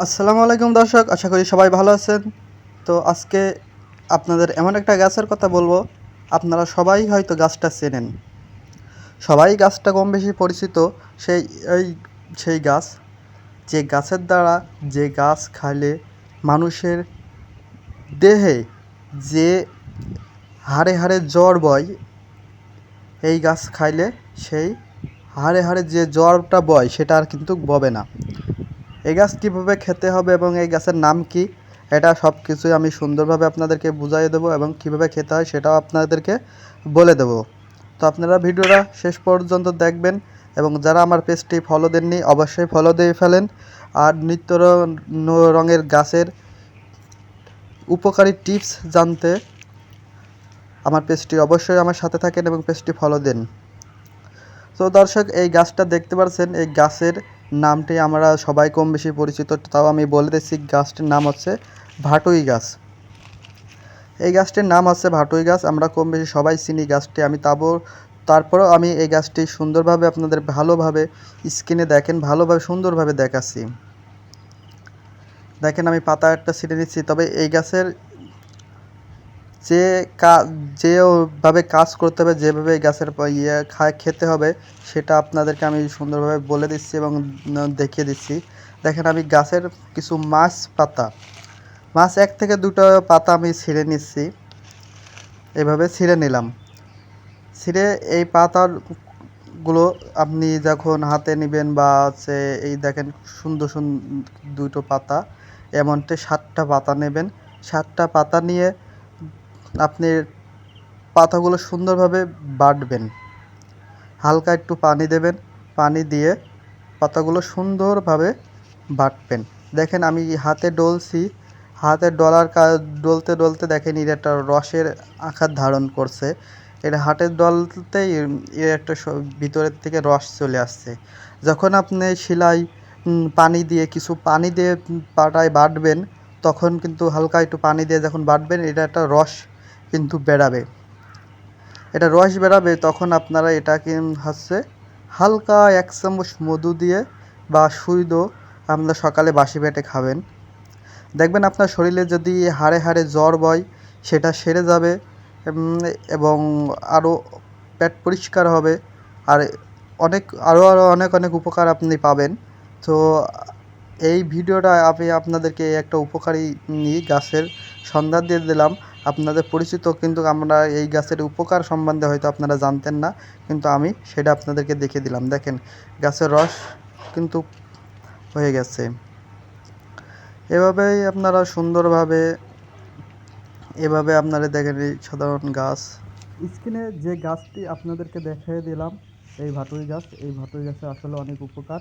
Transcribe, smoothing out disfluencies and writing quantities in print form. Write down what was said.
আসসালামু আলাইকুম দর্শক, আশা করি সবাই ভালো আছেন। তো আজকে আপনাদের এমন একটা গাছের কথা বলবো, আপনারা সবাই হয়তো গাছটা চেনেন, সবাই গাছটা কম বেশি পরিচিত। সেই এই সেই গাছ, যে গাছের দ্বারা, যে গাছ খাইলে মানুষের দেহে যে হাড়ে হাড়ে জ্বর বয়, এই গাছ খাইলে সেই হাড়ে হাড়ে যে জ্বরটা বয় সেটা আর কিন্তু ববে না। এই গাছ কীভাবে খেতে হবে এবং এই গাছের নাম কি, এটা সব কিছুই আমি সুন্দরভাবে আপনাদেরকে বুঝিয়ে দেবো এবং কীভাবে খেতে হয় সেটাও আপনাদেরকে বলে দেবো। তো আপনারা ভিডিওটা শেষ পর্যন্ত দেখবেন এবং যারা আমার পেজটি ফলো দেননি অবশ্যই ফলো দিয়ে ফেলেন। আর নিত্য রঙের গাছের উপকারী টিপস জানতে আমার পেজটি অবশ্যই আমার সাথে থাকেন এবং পেজটি ফলো দেন। তো দর্শক, এই গাছটা দেখতে পাচ্ছেন, এই গাছের নামটি আমরা সবাই কম বেশি পরিচিত, তাও আমি বলে দিচ্ছি। গাছটির নাম হচ্ছে ভাটুই গাছ। এই গাছটির নাম হচ্ছে ভাটুই গাছ, আমরা কম বেশি সবাই চিনি গাছটি। আমি তারপরেও আমি এই গাছটি সুন্দরভাবে আপনাদের ভালোভাবে স্ক্রিনে দেখেন, ভালোভাবে সুন্দরভাবে দেখাচ্ছি। দেখেন, আমি পাতা একটা ছিঁড়ে নিচ্ছি। তবে এই গাছের যে যেভাবে কাজ করতে হবে, যেভাবে এই গাছের খেতে হবে, সেটা আপনাদেরকে আমি সুন্দরভাবে বলে দিচ্ছি এবং দেখিয়ে দিচ্ছি। দেখেন, আমি গাছের কিছু মাছ 1 থেকে 2টা পাতা আমি ছিঁড়ে নিচ্ছি। এভাবে ছিঁড়ে নিলাম। ছিঁড়ে এই পাতাগুলো আপনি যখন হাতে নেবেন বা হচ্ছে, এই দেখেন সুন্দর সুন্দর 2টো পাতা, এমনটি 7টা পাতা নেবেন। 7টা পাতা নিয়ে আপনি পাতাগুলো সুন্দরভাবে বাটবেন। হালকা একটু পানি দেবেন, পানি দিয়ে পাতাগুলো সুন্দরভাবে বাটবেন। দেখেন, আমি হাতে ডলছি, হাতে ডলতে ডলতে দেখেন এর একটা রসের আকার ধারণ করছে। এটা হাতের ডলতেই এর একটা ভিতরের থেকে রস চলে আসছে। যখন আপনি শিলাই কিছু পানি দিয়ে পাটায় বাটবেন, তখন কিন্তু হালকা একটু পানি দিয়ে যখন বাটবেন, এটা একটা রস কিন্তু বেরাবে। এটা রস বেরাবে, তখন আপনারা এটাকে হচ্ছে হালকা 1 চামচ মধু দিয়ে বা সুইদো আপনারা সকালে বাসি পেটে খাবেন। দেখবেন আপনার শরীরে যদি হাড়ে হাড়ে জ্বর বয়, সেটা সেরে যাবে এবং আরও পেট পরিষ্কার হবে। আর আরও অনেক অনেক উপকার আপনি পাবেন। তো এই ভিডিওটা আমি আপনাদেরকে একটা উপকারী গাছের সন্ধান দিয়ে দিলাম। আপনাদের পরিচিত, কিন্তু আমরা এই গাছের উপকার সম্বন্ধে হয়তো আপনারা জানতেন না, কিন্তু আমি সেটা আপনাদেরকে দেখিয়ে দিলাম। দেখেন, গাছের রস কিন্তু হয়ে গেছে। এভাবেই আপনারা সুন্দরভাবে, এভাবে আপনারা দেখেন এই সাধারণ গাছ। স্ক্রিনে যে গাছটি আপনাদেরকে দেখিয়ে দিলাম, এই ভাটুই গাছ, এই ভাটুই গাছে আসলে অনেক উপকার।